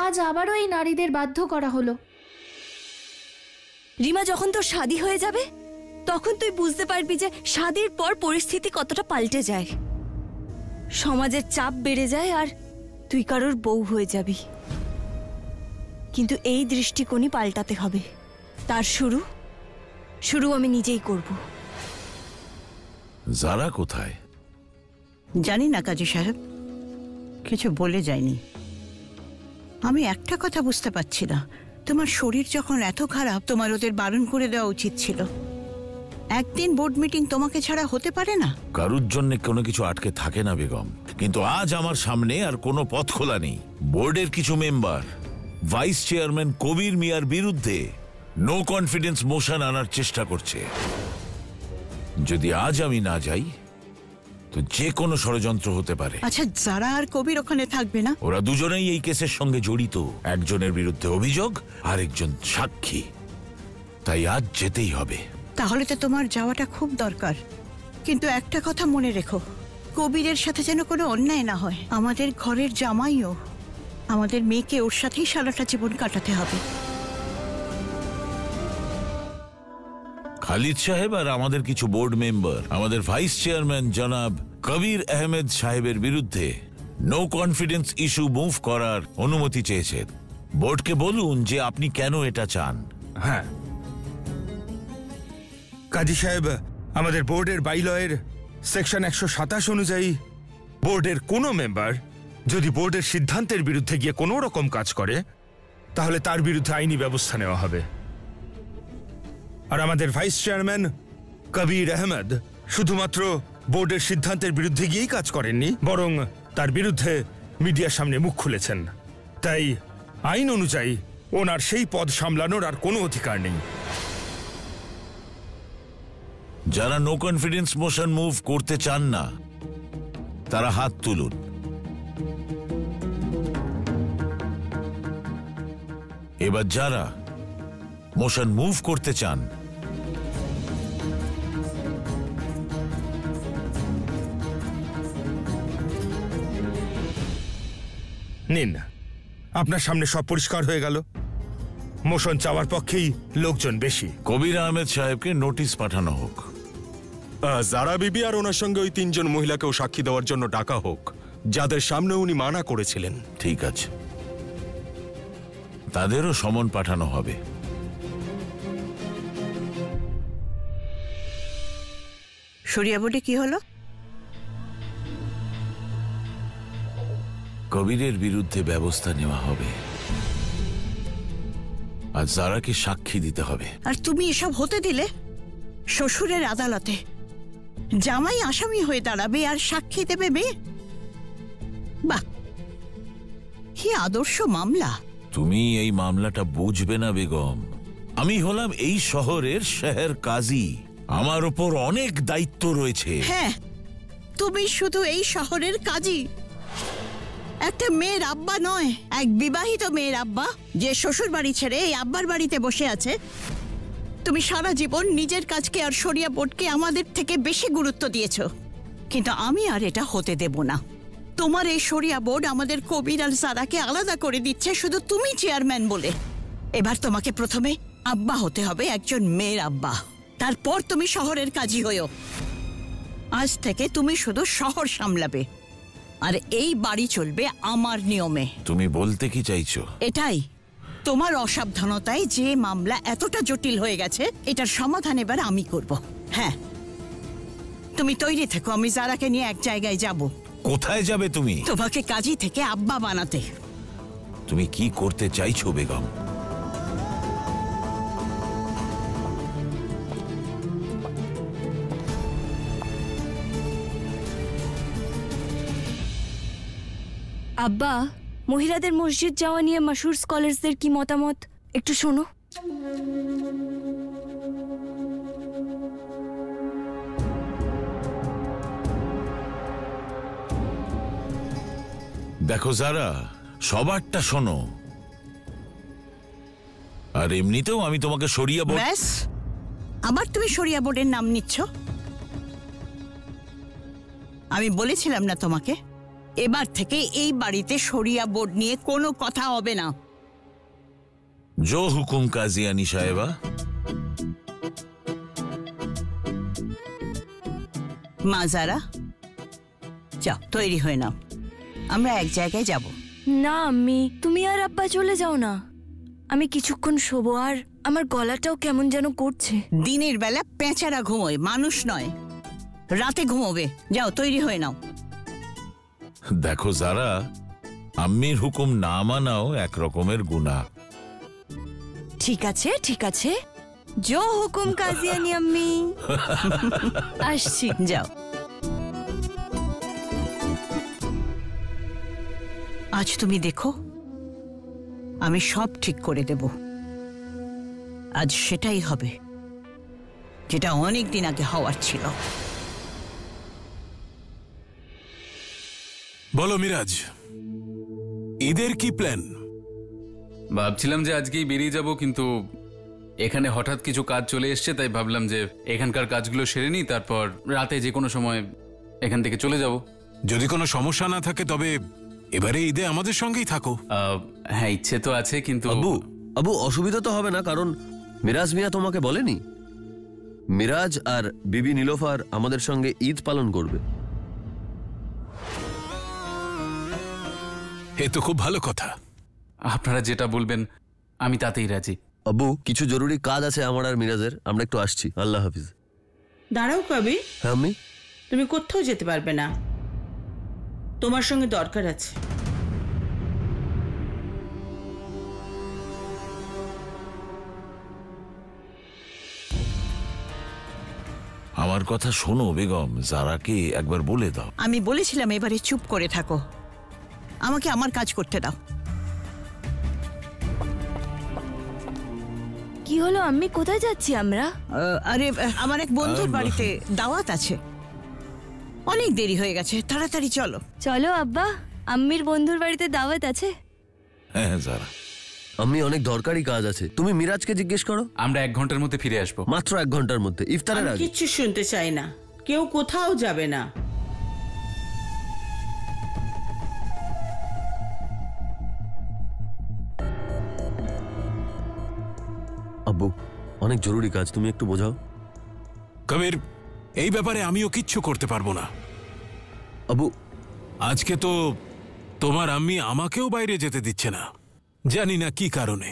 আজ আবারও এই নারীদের বাধ্য করা হলো। রিমা, যখন তোর শাদী হয়ে যাবে তখন তুই বুঝতে পারবি যে শাদীর পর পরিস্থিতি কতটা পাল্টে যায়, সমাজের চাপ বেড়ে যায় আর তুই কারোর বউ হয়ে যাবি। কিন্তু এই দৃষ্টিকোণই পাল্টাতে হবে। তার শুরু আমি নিজেই করব। যারা কোথায় জানি না কাজী সাহেব, কিছু বলে যায়নি। আমি একটা কথা বুঝতে পারছি না, তোমার শরীর যখন এত খারাপ তোমার ওদের বারণ করে দেওয়া উচিত ছিল। একদিন বোর্ড মিটিং তোমাকে ছাড়া হতে পারে না? কারুর জন্য কোনো কিছু আটকে থাকে না বেগম, কিন্তু আজ আমার সামনে আর কোনো পথ খোলা নেই। বোর্ডের কিছু মেম্বার ভাইস চেয়ারম্যান কবির মিয়ার বিরুদ্ধে নো কনফিডেন্স মোশন আনার চেষ্টা করছে। যদি আজ আমি না যাই তো যে কোনো ষড়যন্ত্র হতে পারে। আচ্ছা, যারা আর কবির ওখানে থাকবে না? ওরা দুজনেই এই কেসের সঙ্গে জড়িত, একজনের বিরুদ্ধে অভিযোগ আর একজন সাক্ষী, তাই আজ যেতেই হবে। তাহলে তো তোমার যাওয়াটা খুব দরকার, কিন্তু একটা কথা মনে রেখো, কবিরের সাথে যেন কোনো অন্যায় না হয়। আমাদের ঘরের জামাইও, আমাদের মেয়েকে ওর সাথেই সারাটা জীবন কাটাতে হবে। খালিদ সাহেব আর আমাদের কিছু বোর্ড মেম্বার আমাদের ভাইস চেয়ারম্যান জনাব কবির আহমেদ সাহেবের বিরুদ্ধে নো কনফিডেন্স ইস্যু মুভ করার অনুমতি চেয়েছেন। বোর্ডকে বলুন যে আপনি কেন এটা চান। হ্যাঁ কাজী সাহেব, আমাদের বোর্ডের বাইলয়ের সেকশন 127 অনুযায়ী বোর্ডের কোনো মেম্বার যদি বোর্ডের সিদ্ধান্তের বিরুদ্ধে গিয়ে কোনো রকম কাজ করে তাহলে তার বিরুদ্ধে আইনি ব্যবস্থা নেওয়া হবে। আর আমাদের ভাইস চেয়ারম্যান কবির আহমেদ শুধুমাত্র বোর্ডের সিদ্ধান্তের বিরুদ্ধে গিয়েই কাজ করেননি, বরং তার বিরুদ্ধে মিডিয়ার সামনে মুখ খুলেছেন। তাই আইন অনুযায়ী ওনার সেই পদ সামলানোর আর কোনো অধিকার নেই। যারা নো কনফিডেন্স মোশন মুভ করতে চান না তারা হাত তুলুন। এবার যারা মোশন মুভ করতে চান নিন, আপনার সামনে সব পরিষ্কার হয়ে গেল। মোশন চাওয়ার পক্ষেই লোকজন বেশি। কবির আহমেদ সাহেবকে নোটিশ পাঠানো হোক। জারা বিবি আর ওনার সঙ্গে ওই 3 জন মহিলাকেও সাক্ষী দেওয়ার জন্য ডাকা হোক, যাদের সামনে উনি মানা করেছিলেন। ঠিক আছে, তাদেরও সমন পাঠানো হবে। শরিয়া বোর্ডে কি হলো? কবিরের বিরুদ্ধে ব্যবস্থা নেওয়া হবে আর যারাকে সাক্ষী দিতে হবে। আর তুমি এসব হতে দিলে? শ্বশুরের আদালতে জামাই আসামি হয়ে দাঁড়াবে আর সাক্ষী দেবে মেয়ে? বাহ, কি আদর্শ মামলা! তুমি এই মামলাটা বুঝবে না বেগম। আমি হলাম এই শহরের শহর কাজী, আমার উপর অনেক দায়িত্ব রয়েছে। হ্যাঁ, তুমি শুধু এই শহরের কাজী, একটা মেয়ের আব্বা নয়, এক বিবাহিত মেয়ের আব্বা যে শ্বশুর বাড়ি ছেড়ে এই আব্বার বাড়িতে বসে আছে। তুমি সারা জীবন নিজের কাজকে আর শরিয়া বোর্ডকে আমাদের থেকে বেশি গুরুত্ব দিয়েছ, কিন্তু আমি আর এটা হতে দেব না। তোমার এই শরিয়া বোর্ড আমাদের কবির আর সারাকে আলাদা করে দিচ্ছে শুধু তুমি চেয়ারম্যান বলে। এবার তোমাকে প্রথমে আব্বা হতে হবে, একজন মেয়ের আব্বা, তারপর তুমি শহরের কাজী হয়েও। আজ থেকে তুমি শুধু শহর সামলাবে আর এই বাড়ি চলবে আমার নিয়মে। তুমি বলতে কি চাইছো? এটাই, তোমার অসাবধানতায় যে মামলা এতটা জটিল হয়ে গেছে এটার সমাধান এবার আমি করব। হ্যাঁ, তুমি তৈরি থেকো, আমি জারাকে নিয়ে এক জায়গায় যাব। কোথায় যাবে তুমি? তোমাকে কাজী থেকে আব্বা বানাতে। তুমি কি করতে চাইছো বেগম? আব্বা, মহিলাদের মসজিদ যাওয়া নিয়ে মাশহুর স্কলারসদের কি মতামত একটু শোনো। দেখো যারা, সবারটা শোনো। আর এমনিতেও আমি তোমাকে শরিয়া বোর্ড। ব্যাস, আবার তুমি শরিয়া বোর্ডের নাম নিচ্ছ? আমি বলেছিলাম না তোমাকে এবার থেকে এই বাড়িতে শরিয়া বোর্ড নিয়ে কোনো কথা হবে না। জো হুকুম কাজিয়ানি সাহেবা। মা যারা, যাও তৈরি হয়ে নাও, আমরা এক জায়গায় যাব। না আম্মি, তুমি আর আব্বা চলে যাও না, আমি কিছুক্ষণ শোবো। আর আমার গলাটাও কেমন যেন করছে। দিনের বেলা পেঁচারা ঘুমোয়, মানুষ নয়, রাতে ঘুমোবে। যাও তৈরি হয়ে নাও। দেখো যারা, আম্মির হুকুম না মানাও এক রকমের গুনাহ। ঠিক আছে ঠিক আছে, জো হুকুম কাজিয়ানি আম্মি। আসছি। যাও। আজ তুমি দেখো, আমি সব ঠিক করে দেব। আজ সেটাই হবে যেটা অনেক দিন আগে হওয়ার ছিল। বলো মিরাজ, ঈদের কি প্ল্যান? ভাবছিলাম যে আজকেই বেরিয়ে যাব, কিন্তু এখানে হঠাৎ কিছু কাজ চলে এসছে, তাই ভাবলাম যে এখানকার কাজগুলো সেরে নিই, তারপর রাতে যে কোনো সময় এখান থেকে চলে যাব। যদি কোনো সমস্যা না থাকে তবে এবারে ঈদে আমাদের সঙ্গেই থাকো। হ্যাঁ, ইচ্ছে তো আছে, কিন্তু আবু অসুবিধা তো হবে না, কারণ মিরাজ মিয়া তোমাকে বলেনি মিরাজ আর বিবি নীলোফার আমাদের সঙ্গে ঈদ পালন করবে? এ তো খুব ভালো কথা। আপনারা যেটা বলবেন আমি তাতেই রাজি। আবু, কিছু জরুরি কাজ আছে আমার আর মিরাজের, আমরা একটু আসছি। আল্লাহ হাফিজ। দাঁড়াও কবির, হ্যাঁ আম্মি? তুমি কোথাও যেতে পারবে না, তোমার সঙ্গে দরকার আছে। আমার কথা শোনো বেগম, যারাকে একবার বলে দাও। আমি বলেছিলাম এবারে চুপ করে থাকো, আমাকে আমার কাজ করতে দাও। কি হলো আম্মি, কোথায় যাচ্ছি আমরা? আরে আমার এক বন্ধুর বাড়িতে দাওয়াত আছে, অনেক দেরি হয়ে গেছে, তাড়াতাড়ি চলো। চলো আব্বা, আম্মির বন্ধুর বাড়িতে দাওয়াত আছে। হ্যাঁ যারা, আম্মি অনেক দরকারি কাজ আছে, তুমি মিরাজকে জিজ্ঞেস করো। আমরা 1 ঘন্টার মধ্যে ফিরে আসবো। মাত্র 1 ঘন্টার মধ্যে, ইফতারের আমি আগে। কিচ্ছু শুনতে চাই না, কেউ কোথাও যাবে না। আব্বু অনেক জরুরি কাজ, তুমি একটু বোঝাও। কবির, এই ব্যাপারে আমিও কিচ্ছু করতে পারবো না। আব্বু, আজকে তো তোমার আম্মি আমাকেও বাইরে যেতে দিচ্ছে না, জানি না কি কারণে।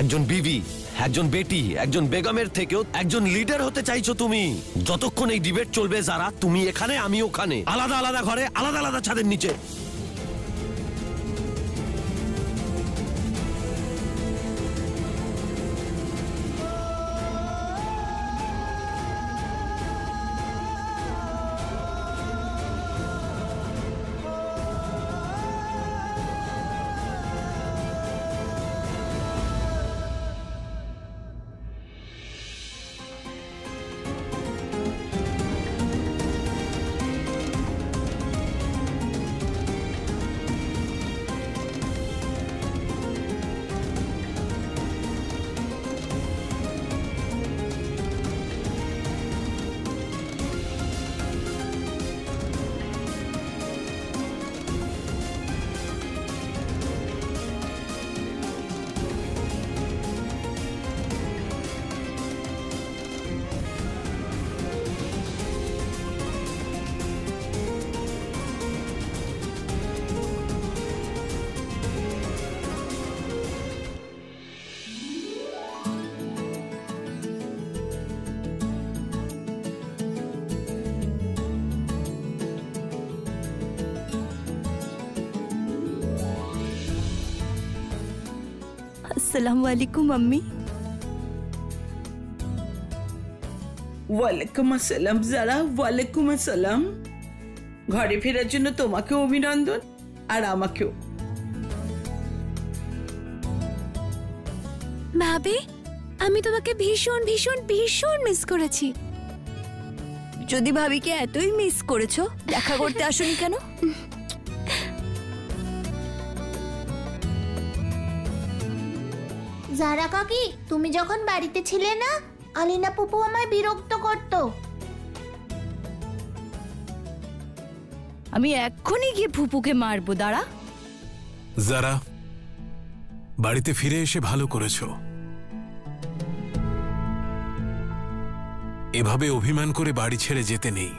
একজন বিবি, একজন বেটি, একজন বেগমের থেকেও একজন লিডার হতে চাইছো তুমি। যতক্ষণ এই ডিবেট চলবে যারা, তুমি এখানে আমি ওখানে, আলাদা আলাদা ঘরে, আলাদা আলাদা ছাদের নিচে। আসসালামু আলাইকুম আম্মি। ওয়ালাইকুম আসসালাম যারা, ওয়ালাইকুম আসসালাম। ঘরে ফেরার জন্য তোমাকেও অভিনন্দন আর আমাকেও। ভাবি, আমি তোমাকে ভীষণ ভীষণ ভীষণ মিস করেছি। যদি ভাবিকে এতই মিস করেছো, দেখা করতে আসুনি কেন? জারা কাকি, তুমি যখন বাড়িতে ছিলে না, আলিনা পুপু আমায় বিরক্ত করত। আমি এক্ষুনি গিয়ে ফুপুকে মারবো, দাঁড়া। যারা, বাড়িতে ফিরে এসে ভালো করেছো। এভাবে অভিমান করে বাড়ি ছেড়ে যেতে নেই।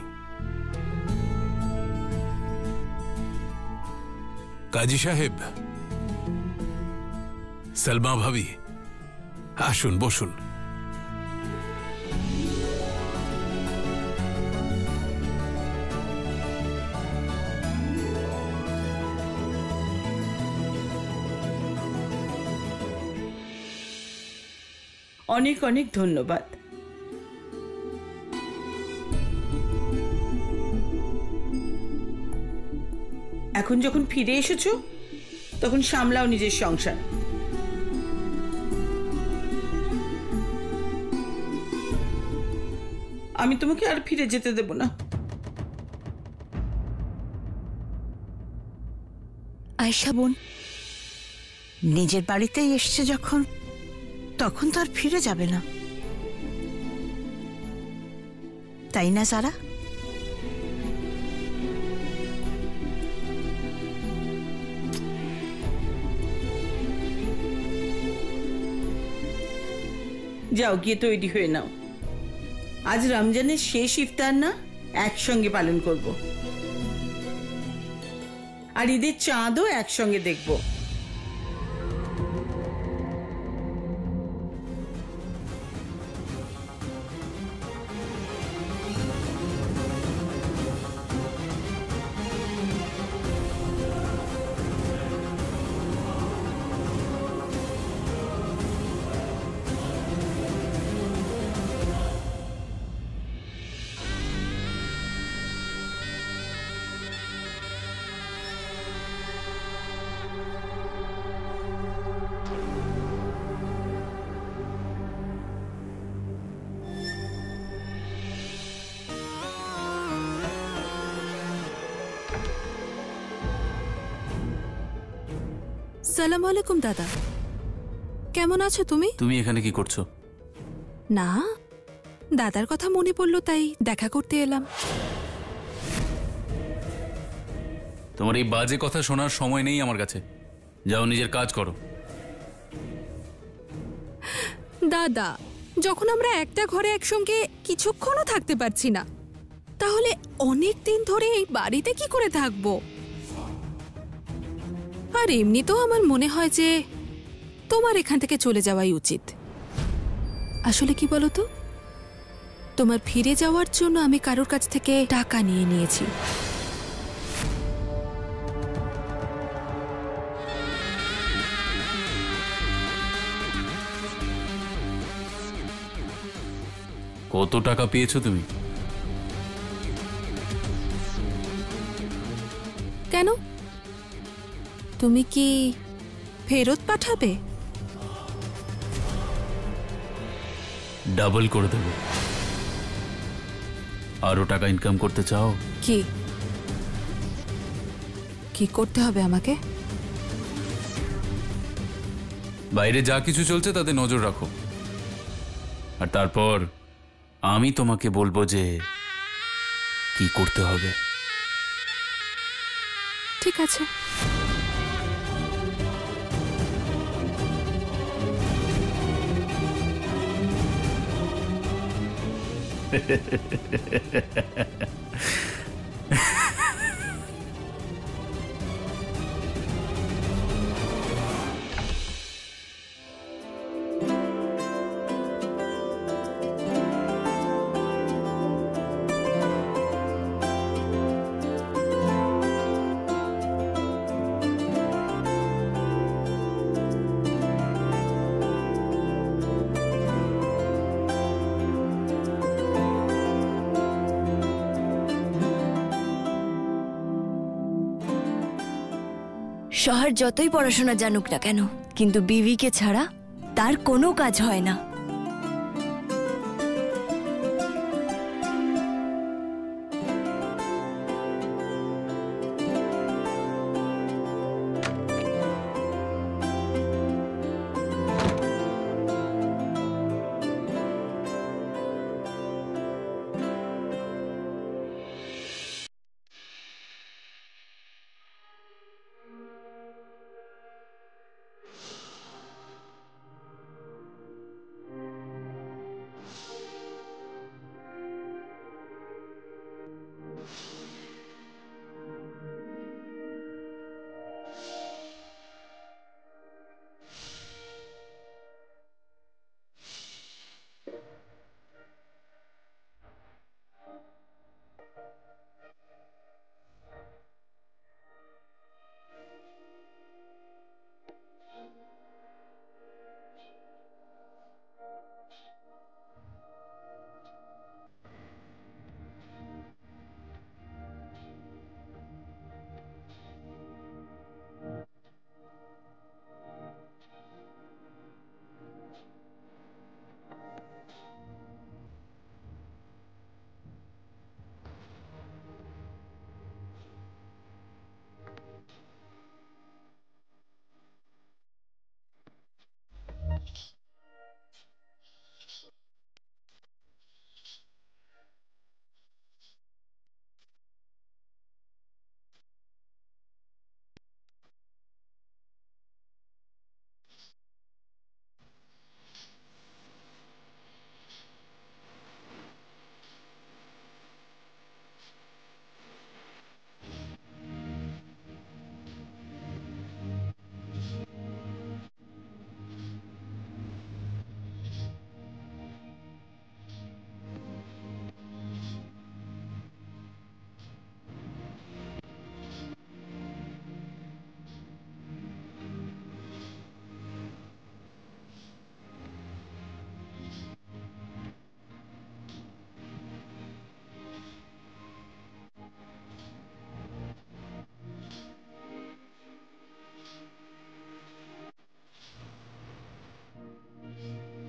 কাজী সাহেব, সালমা ভাবি, আসুন বসুন। অনেক অনেক ধন্যবাদ। এখন যখন ফিরে এসেছো, তখন সামলাও নিজের সংসার। আমি তোমাকে আর ফিরে যেতে দেব না। আয়শা বোন, নিজের বাড়িতেই এসছে যখন, তখন তো আর ফিরে যাবে না, তাই না যারা? যাও, গিয়ে তৈরি হয়ে নাও। আজ রমজানের শেষ ইফতার না, একসঙ্গে পালন করব, আর ঈদের চাঁদও একসঙ্গে দেখব। সালাম আলাইকুম দাদা, কেমন আছো তুমি? তুমি এখানে কি করছো? না, দাদার কথা মনে পড়লো তাই দেখা করতে এলাম। তোমার এই বাজে কথা শোনার সময় নেই আমার কাছে। যাও, নিজের কাজ করো। দাদা, যখন আমরা একটা ঘরে একসঙ্গে কিছুক্ষণও থাকতে পারছি না, তাহলে অনেক দিন ধরে এই বাড়িতে কি করে থাকবো? আর এমনিতেও আমার মনে হয় যে তোমার এখান থেকে চলে যাওয়াই উচিত। আসলে কি বলো তো, তোমার ফিরে যাওয়ার জন্য আমি কারোর কাছ থেকে টাকা নিয়ে নিয়েছি। কত টাকা পেয়েছো তুমি? কেন, তুমি কি ফেরত পাঠাবে? ডাবল করে দেব। আরো টাকা ইনকাম করতে চাও? কি কি করতে হবে আমাকে? বাইরে যা কিছু চলছে তাতে নজর রাখো, আর তারপর আমি তোমাকে বলবো যে কি করতে হবে। ঠিক আছে। শহর যতই পড়াশোনা জানুক না কেন, কিন্তু বিবিকে ছাড়া তার কোনো কাজ হয় না।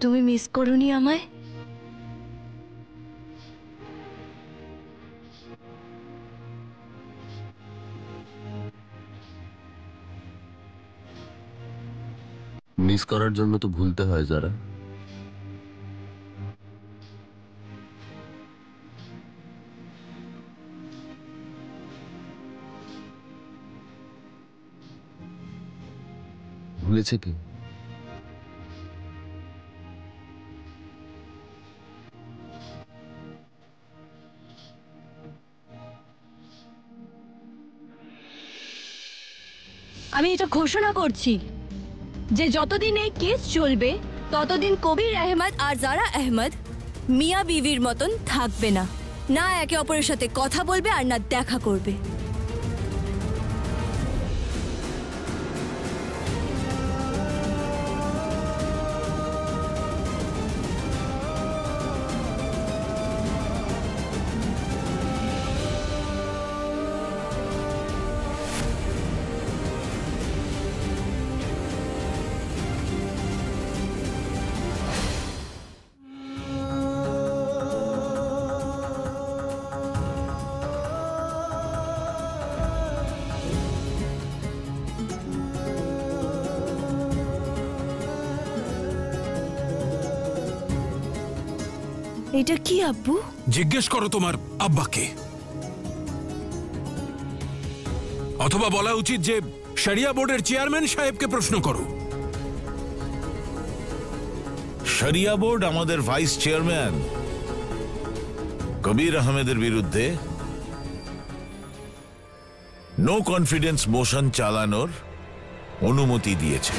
তুমি মিস করোনি আমায়? মিস করার জন্য তো ভুলতে হয় যারা। ভুলেছে কি? আমি এটা ঘোষণা করছি যে যতদিন এই কেস চলবে ততদিন কবির আহমেদ আর জারা আহমেদ মিয়া বিবির মতন থাকবে না। না একে অপরের সাথে কথা বলবে আর না দেখা করবে। এটা কি আব্বু? জিজ্ঞেস করো তোমার আব্বাকে, অথবা বলা উচিত যে শরিয়া বোর্ডের চেয়ারম্যান সাহেবকে প্রশ্ন করো। শরিয়া বোর্ড আমাদের ভাইস চেয়ারম্যান কবির আহমেদের বিরুদ্ধে নো কনফিডেন্স মোশন চালানোর অনুমতি দিয়েছে।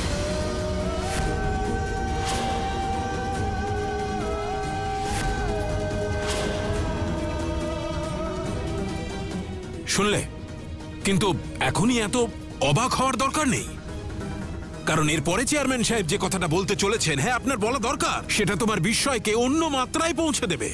শুনলে? কিন্তু এখনই এত অবাক হওয়ার দরকার নেই, কারণ এরপরে চেয়ারম্যান সাহেব যে কথাটা বলতে চলেছেন, হ্যাঁ আপনার বলা দরকার, সেটা তোমার বিস্ময়কে অন্য মাত্রায় পৌঁছে দেবে।